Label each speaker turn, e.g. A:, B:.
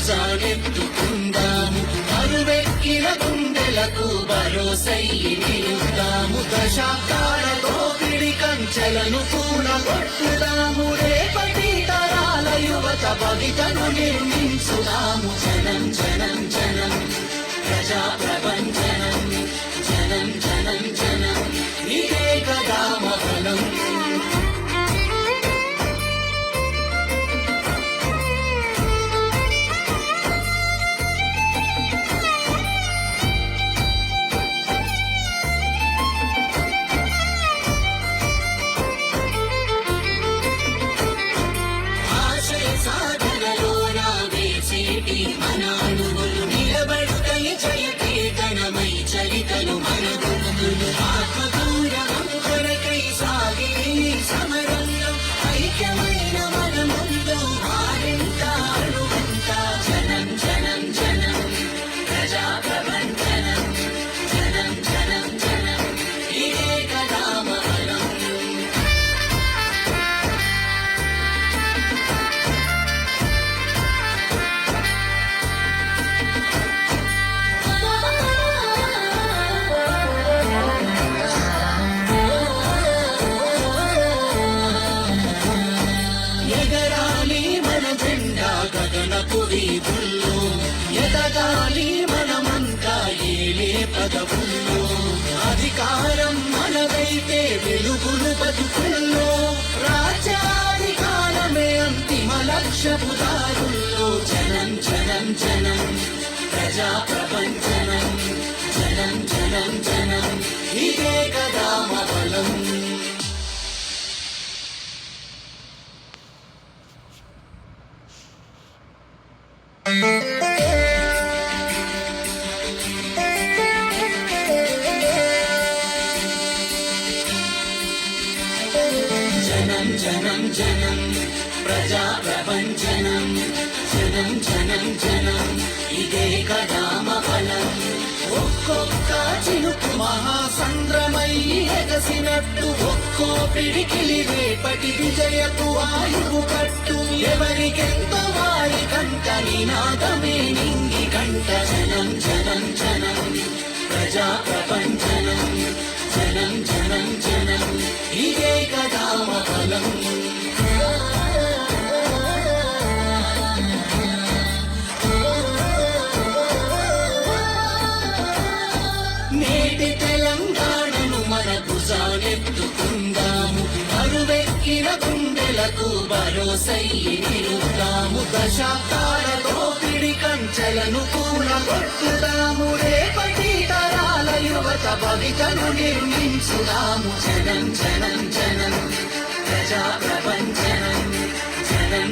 A: భుజానెత్తుకుందాము అరువెక్కిన గుండెలకు భరోసయ్యి నిలుద్దాము దశాబ్దాలతో పిడి కంచెలను కూలగొట్టుదాము రేపటి తరాల యువత భవితను నిర్మించుదాము జనం జనం జనం ప్రజా ప్రపంచనం జనం జనం జనం ఇదే కదా మహనం చరితలు మన గురుతులు ఆత్మగౌరవం కొరకై సాగే సమరంలో ఐక్యమైన మన ముందు వారెంత అడుగంత జనం జనం జనం ప్రజా ప్రపంచనం జనం జనం జనం ఇదే కదా మహనం గగనపు వీధుల్లో ఎదగాలి మనమంతా ఏలే పదవుల్లో అధికారం మనదైతే వెలుగులు బతుకుల్లో రాజ్యాధికారమే అంతిమ లక్ష్యపు దారుల్లో జనం జనం జనం ప్రజా ప్రపంచనం జనం జనం జనం ఇదే కదా మబలం జనం జనం జనం ప్రజా ప్రపంచనం జనం జనం జనం ఇదే కదా మహనం ఒక్కొక్క చినుకు మహాసంద్రమై ఎగసినట్టు ఒక్కో పిడికిలి రేపటి విజయపు ఆయువు కట్టు ఎవరికెంతో వారికంట నినాదమే నింగి కంట జనం జనం జనం ప్రజా ప్రపంచనం జనం జనం జనం ఇదే కదా మహలం నేటి తెలంగాణను మన భుజానెత్తుకుందాము అరువెక్కిన గుండెలకు భరోసయ్యి నిలుద్దాము దశాబ్దాలతో పిడి కంచెలను కూలగొట్టుదాము రేపటి తరాల యువత భవితను నిర్మించుదాము జనం జనం జనం ప్రజా ప్రపంచనం జనం